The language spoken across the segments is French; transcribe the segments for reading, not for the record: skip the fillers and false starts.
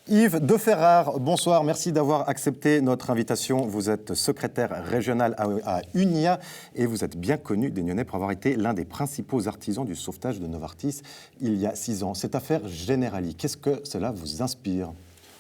Yves de Ferrare, bonsoir, merci d'avoir accepté notre invitation. Vous êtes secrétaire régional à Unia et vous êtes bien connu des Nyonnais pour avoir été l'un des principaux artisans du sauvetage de Novartis il y a 6 ans. Cette affaire Generali, qu'est-ce que cela vous inspire ?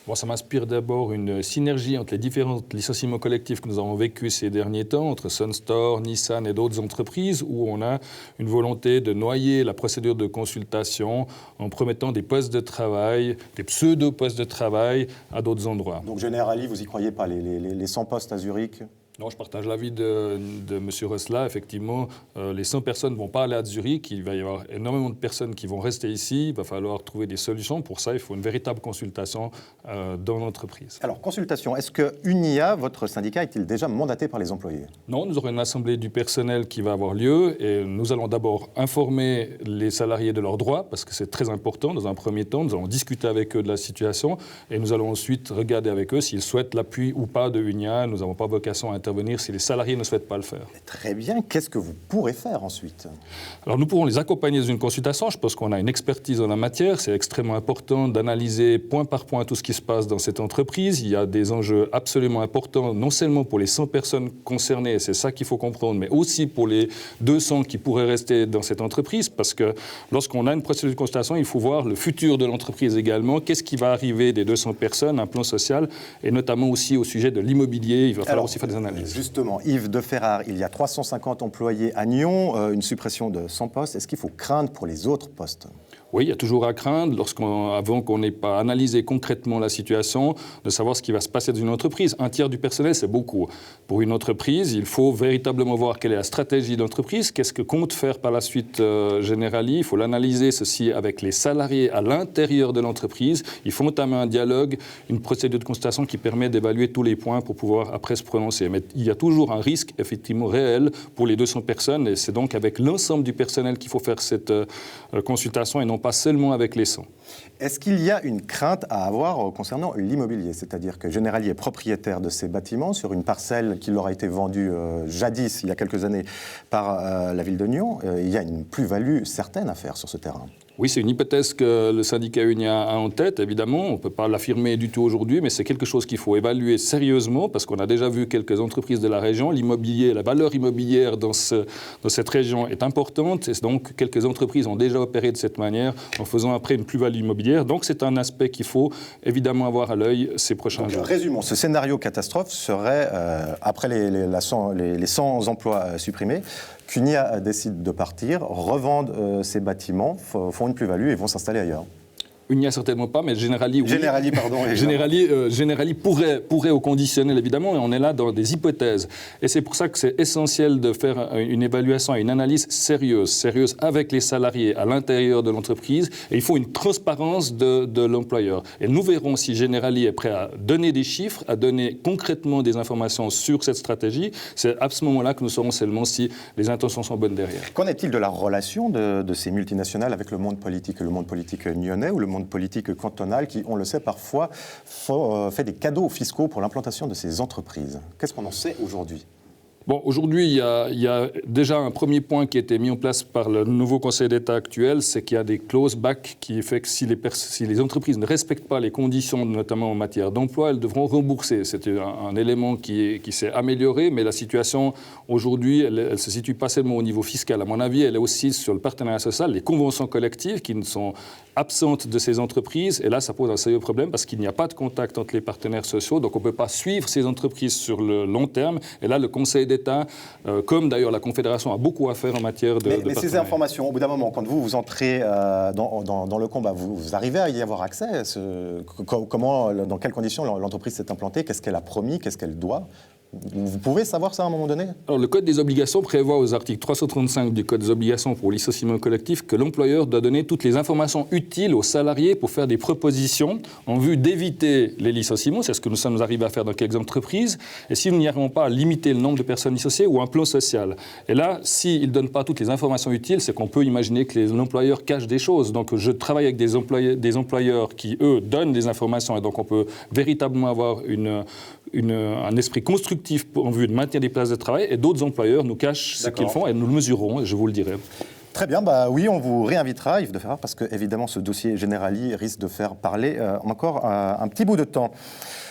Bon, ça m'inspire d'abord une synergie entre les différents licenciements collectifs que nous avons vécus ces derniers temps, entre Sunstore, Nissan et d'autres entreprises, où on a une volonté de noyer la procédure de consultation en promettant des postes de travail, des pseudo-postes de travail à d'autres endroits. Donc Generali, vous y croyez pas, les 100 postes à Zurich ? Non, je partage l'avis de M. Rosla. Effectivement, les 100 personnes ne vont pas aller à Zurich. Il va y avoir énormément de personnes qui vont rester ici. Il va falloir trouver des solutions. Pour ça, il faut une véritable consultation dans l'entreprise. Alors, consultation, est-ce que Unia, votre syndicat, est-il déjà mandaté par les employés ? Non, nous aurons une assemblée du personnel qui va avoir lieu. Et nous allons d'abord informer les salariés de leurs droits, parce que c'est très important. Dans un premier temps, nous allons discuter avec eux de la situation. Et nous allons ensuite regarder avec eux s'ils souhaitent l'appui ou pas de Unia. Nous n'avons pas vocation à intervenir si les salariés ne souhaitent pas le faire. Très bien. Qu'est-ce que vous pourrez faire ensuite ? Alors nous pourrons les accompagner dans une consultation. Je pense qu'on a une expertise en la matière. C'est extrêmement important d'analyser point par point tout ce qui se passe dans cette entreprise. Il y a des enjeux absolument importants, non seulement pour les 100 personnes concernées, c'est ça qu'il faut comprendre, mais aussi pour les 200 qui pourraient rester dans cette entreprise, parce que lorsqu'on a une procédure de consultation, il faut voir le futur de l'entreprise également. Qu'est-ce qui va arriver des 200 personnes, un plan social, et notamment aussi au sujet de l'immobilier. Il va falloir aussi faire des analyses. Justement, Yves de Ferrare, il y a 350 employés à Nyon, une suppression de 100 postes. Est-ce qu'il faut craindre pour les autres postes ? Oui, il y a toujours à craindre, avant qu'on n'ait pas analysé concrètement la situation, de savoir ce qui va se passer dans une entreprise. Un tiers du personnel, c'est beaucoup. Pour une entreprise, il faut véritablement voir quelle est la stratégie de l'entreprise, qu'est-ce que compte faire par la suite Generali. Il faut l'analyser, ceci, avec les salariés à l'intérieur de l'entreprise. Il faut entamer un dialogue, une procédure de constatation qui permet d'évaluer tous les points pour pouvoir après se prononcer. Mais il y a toujours un risque, effectivement, réel pour les 200 personnes. Et c'est donc avec l'ensemble du personnel qu'il faut faire cette consultation et non pas seulement avec les 100. Est-ce qu'il y a une crainte à avoir concernant l'immobilier ? C'est-à-dire que Generali est propriétaire de ces bâtiments sur une parcelle qui leur a été vendue jadis, il y a quelques années, par la ville de Nyon. Il y a une plus-value certaine à faire sur ce terrain. Oui, c'est une hypothèse que le syndicat Unia a en tête, évidemment. On ne peut pas l'affirmer du tout aujourd'hui, mais c'est quelque chose qu'il faut évaluer sérieusement, parce qu'on a déjà vu quelques entreprises de la région. L'immobilier, la valeur immobilière dans cette région est importante, et donc quelques entreprises ont déjà opéré de cette manière, en faisant après une plus-value immobilière. Donc c'est un aspect qu'il faut évidemment avoir à l'œil ces prochains jours. Résumons, ce scénario catastrophe serait, après les 100 emplois supprimés, qu'Unia décide de partir, revendent ces bâtiments, font une plus-value et vont s'installer ailleurs. Unia certainement pas, mais Generali, oui. Generali, pardon. Generali pourrait au conditionnel, évidemment, et on est là dans des hypothèses. Et c'est pour ça que c'est essentiel de faire une évaluation et une analyse sérieuse avec les salariés à l'intérieur de l'entreprise. Et il faut une transparence de l'employeur. Et nous verrons si Generali est prêt à donner des chiffres, à donner concrètement des informations sur cette stratégie. C'est à ce moment-là que nous saurons seulement si les intentions sont bonnes derrière. Qu'en est-il de la relation de ces multinationales avec le monde politique nyonnais ou le monde politique cantonal qui, on le sait, parfois fait des cadeaux fiscaux pour l'implantation de ces entreprises. Qu'est-ce qu'on en sait aujourd'hui ? Bon, aujourd'hui, il y a déjà un premier point qui a été mis en place par le nouveau Conseil d'État actuel, c'est qu'il y a des clauses back qui fait que si les entreprises ne respectent pas les conditions, notamment en matière d'emploi, elles devront rembourser. C'est un élément qui s'est amélioré, mais la situation aujourd'hui, elle ne se situe pas seulement au niveau fiscal. À mon avis, elle est aussi sur le partenariat social, les conventions collectives qui sont absentes de ces entreprises. Et là, ça pose un sérieux problème parce qu'il n'y a pas de contact entre les partenaires sociaux. Donc, on ne peut pas suivre ces entreprises sur le long terme. Et là, le Conseil d'État, comme d'ailleurs la Confédération, a beaucoup à faire en matière de Mais ces informations, au bout d'un moment, quand vous entrez dans le combat, vous arrivez à y avoir accès ? Comment, dans quelles conditions l'entreprise s'est implantée ? Qu'est-ce qu'elle a promis ? Qu'est-ce qu'elle doit ? Vous pouvez savoir ça à un moment donné ? Alors, le Code des obligations prévoit aux articles 335 du Code des obligations pour licenciement collectif que l'employeur doit donner toutes les informations utiles aux salariés pour faire des propositions en vue d'éviter les licenciements. C'est ce que nous sommes arrivés à faire dans quelques entreprises. Et si nous n'y arrivons pas à limiter le nombre de personnes licenciées ou un plan social. Et là, s'ils ne donnent pas toutes les informations utiles, c'est qu'on peut imaginer que l'employeur cache des choses. Donc, je travaille avec des employeurs qui, eux, donnent des informations. Et donc, on peut véritablement avoir un esprit constructif en vue de maintenir des places de travail, et d'autres employeurs nous cachent ce qu'ils font, et nous le mesurons, et je vous le dirai. Très bien, bah oui, on vous réinvitera, Yves de Ferrare, parce que évidemment ce dossier Generali risque de faire parler encore un petit bout de temps.